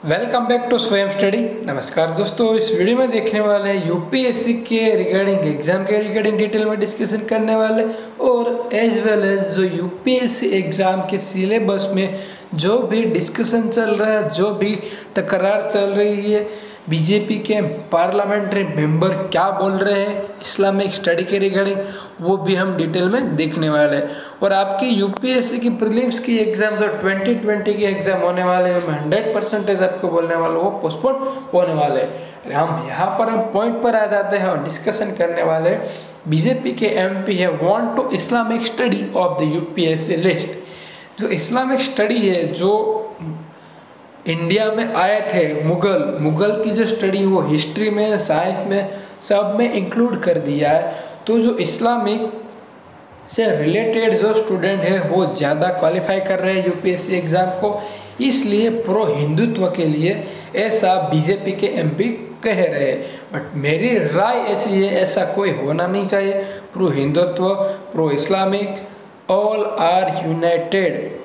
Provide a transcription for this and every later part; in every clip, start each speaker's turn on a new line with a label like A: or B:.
A: Welcome back to स्वयं study. नमस्कार दोस्तों, इस वीडियो में देखने वाले हैं यूपीएससी के रिगार्डिंग एग्जाम के रिगार्डिंग डिटेल में डिस्कशन करने वाले और एज वेल एज जो यूपीएससी एग्जाम के सिलेबस में जो भी डिस्कशन चल रहा है, जो भी तकरार चल रही है, बीजेपी के पार्लियामेंट्री मेंबर क्या बोल रहे हैं इस्लामिक स्टडी के रिगार्डिंग, वो भी हम डिटेल में देखने वाले हैं। और आपकी यूपीएससी की प्रीलिम्स की एग्जाम जो 2020 के एग्जाम होने वाले हैं, मैं 100% आपको बोलने वाला हूँ वो पोस्टपोन होने वाले हैं। हम यहाँ पर हम पॉइंट पर आ जाते हैं और डिस्कशन करने वाले हैं। बीजेपी के एमपी है want to Islamic study of the UPSC list. जो इस्लामिक स्टडी है, जो इंडिया में आए थे मुगल की जो स्टडी, वो हिस्ट्री में, साइंस में, सब में इंक्लूड कर दिया है। तो जो इस्लामिक से रिलेटेड जो स्टूडेंट है वो ज़्यादा क्वालिफाई कर रहे हैं यूपीएससी एग्ज़ाम को, इसलिए प्रो हिंदुत्व के लिए ऐसा बीजेपी के एमपी कह रहे हैं। बट मेरी राय ऐसी है, ऐसा कोई होना नहीं चाहिए। Pro Hindutva, pro Islamic, all are united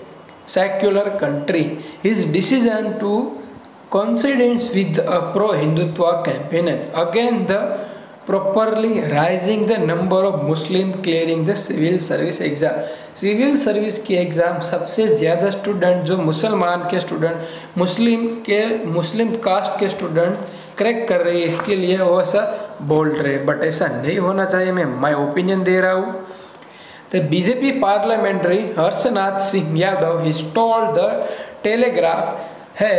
A: secular country. His decision to coincidence with a pro-Hindutva campaign again the properly rising the number of Muslim clearing the civil service exam. Civil service की exam सबसे ज़्यादा student जो मुसलमान के student, Muslim caste के student crack कर रहे हैं, इसके लिए वो ऐसा बोल रहे हैं। बट ऐसा नहीं होना चाहिए, मैं माय ओपिनियन दे रहा हूँ। The BJP parliamentary Harshnath Singh Yadav has told the Telegraph he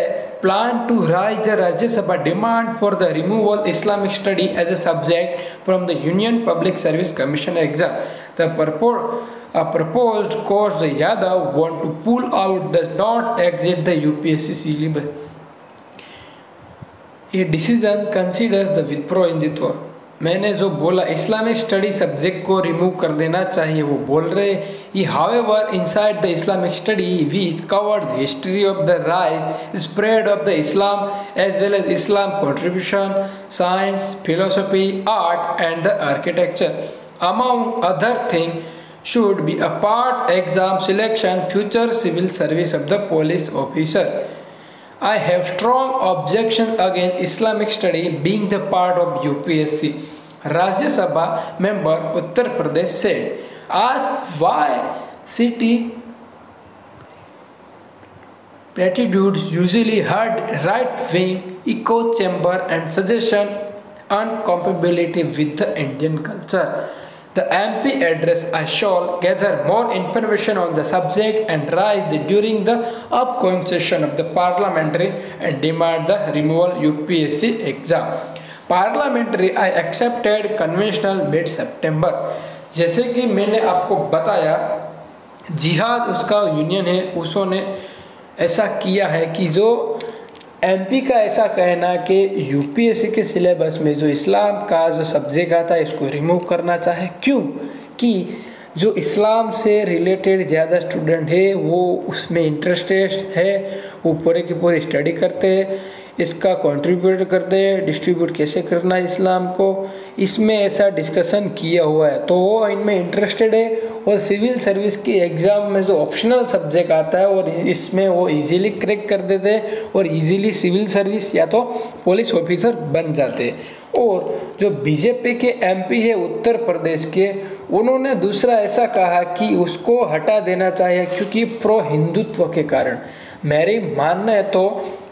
A: planned to raise the Rajya Sabha demand for the removal Islamic study as a subject from the Union Public Service Commission exam. The proposed course the Yadav want to pull out does not exit the UPSC syllabus. A decision considers the Wipro Hindutva. मैंने जो बोला Islamic study subject को remove कर देना चाहिए, वो बोल रहे ये however inside the Islamic study which covered the history of the rise spread of the Islam as well as Islam contribution, science, philosophy, art and the architecture among other thing should be a part exam selection future civil service of the police officer. I have strong objection against Islamic study being the part of UPSC. Rajya Sabha member Uttar Pradesh said. Asked why city platitudes usually heard right-wing echo chamber and suggestion incompatibility with the Indian culture. The MP address I shall gather more information on the subject and raise it during the upcoming session of the parliamentary and demand the removal UPSC exam. Parliamentary I accepted conventional mid September. जैसे कि मैंने आपको बताया, जिहाद उसका union है, उसने ऐसा किया है कि जो एमपी का ऐसा कहना कि यूपीएससी के सिलेबस में जो इस्लाम का जो सब्जेक्ट आता है इसको रिमूव करना चाहे। क्यों? कि जो इस्लाम से रिलेटेड ज़्यादा स्टूडेंट है वो उसमें इंटरेस्टेड है, वो पूरे की पूरी स्टडी करते हैं, इसका कंट्रीब्यूट करते हैं, डिस्ट्रीब्यूट कैसे करना है इस्लाम को, इसमें ऐसा डिस्कशन किया हुआ है, तो वो इनमें इंटरेस्टेड है। और सिविल सर्विस की एग्ज़ाम में जो ऑप्शनल सब्जेक्ट आता है और इसमें वो इजीली क्रैक कर देते हैं और इजीली सिविल सर्विस या तो पुलिस ऑफिसर बन जाते हैं। और जो बीजेपी के एमपी है उत्तर प्रदेश के, उन्होंने दूसरा ऐसा कहा कि उसको हटा देना चाहिए क्योंकि प्रो हिंदुत्व के कारण। मेरी मानना है तो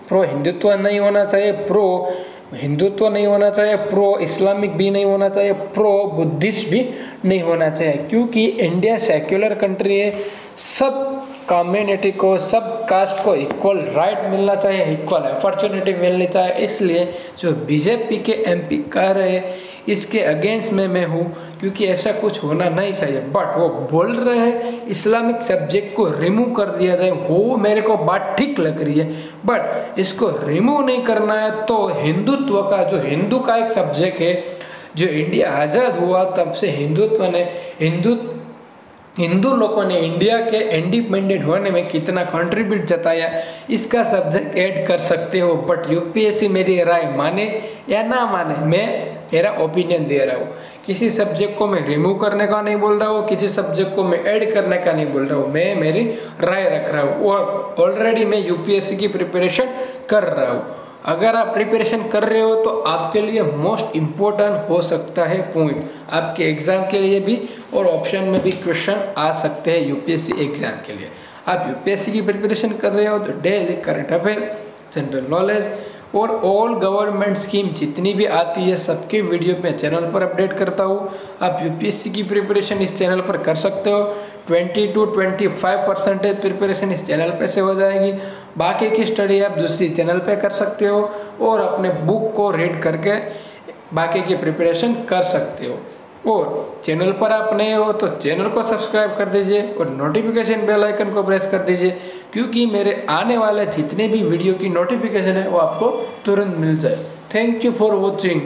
A: प्रो हिंदुत्व नहीं होना चाहिए, प्रो हिंदुत्व नहीं होना चाहिए, प्रो इस्लामिक भी नहीं होना चाहिए, प्रो बुद्धिस्ट भी नहीं होना चाहिए, क्योंकि इंडिया सेक्युलर कंट्री है। सब कम्युनिटी को, सब कास्ट को इक्वल राइट मिलना चाहिए, इक्वल अपॉर्चुनिटी मिलनी चाहिए। इसलिए जो बीजेपी के एमपी कह रहे हैं इसके अगेंस्ट में मैं हूँ, क्योंकि ऐसा कुछ होना नहीं चाहिए। बट वो बोल रहे हैं इस्लामिक सब्जेक्ट को रिमूव कर दिया जाए, वो मेरे को बात ठीक लग रही है। बट इसको रिमूव नहीं करना है तो हिंदुत्व का, जो हिंदू का एक सब्जेक्ट है, जो इंडिया आज़ाद हुआ तब से हिंदू लोगों ने इंडिया के इंडिपेंडेंट होने में कितना कंट्रीब्यूट जताया, इसका सब्जेक्ट ऐड कर सकते हो। बट यूपीएससी मेरी राय माने या ना माने, मैं मेरा ओपिनियन दे रहा हूँ। किसी सब्जेक्ट को मैं रिमूव करने का नहीं बोल रहा हूँ, किसी सब्जेक्ट को मैं ऐड करने का नहीं बोल रहा हूँ, मैं मेरी राय रख रहा हूँ। और ऑलरेडी मैं यूपीएससी की प्रिपरेशन कर रहा हूँ। अगर आप प्रिपरेशन कर रहे हो तो आपके लिए मोस्ट इम्पोर्टेंट हो सकता है पॉइंट, आपके एग्ज़ाम के लिए भी, और ऑप्शन में भी क्वेश्चन आ सकते हैं यूपीएससी एग्ज़ाम के लिए। आप यूपीएससी की प्रिपरेशन कर रहे हो तो daily current affair, general knowledge और ऑल गवर्नमेंट स्कीम जितनी भी आती है सबके वीडियो मैं चैनल पर अपडेट करता हूँ। आप यूपीएससी की प्रिपरेशन इस चैनल पर कर सकते हो। 20 to 25% प्रिपरेशन इस चैनल पे से हो जाएगी, बाकी की स्टडी आप दूसरी चैनल पे कर सकते हो और अपने बुक को रीड करके बाकी की प्रिपरेशन कर सकते हो। और चैनल पर आप नए हो तो चैनल को सब्सक्राइब कर दीजिए और नोटिफिकेशन बेल आइकन को प्रेस कर दीजिए, क्योंकि मेरे आने वाले जितने भी वीडियो की नोटिफिकेशन है वो आपको तुरंत मिल जाए। Thank you for watching.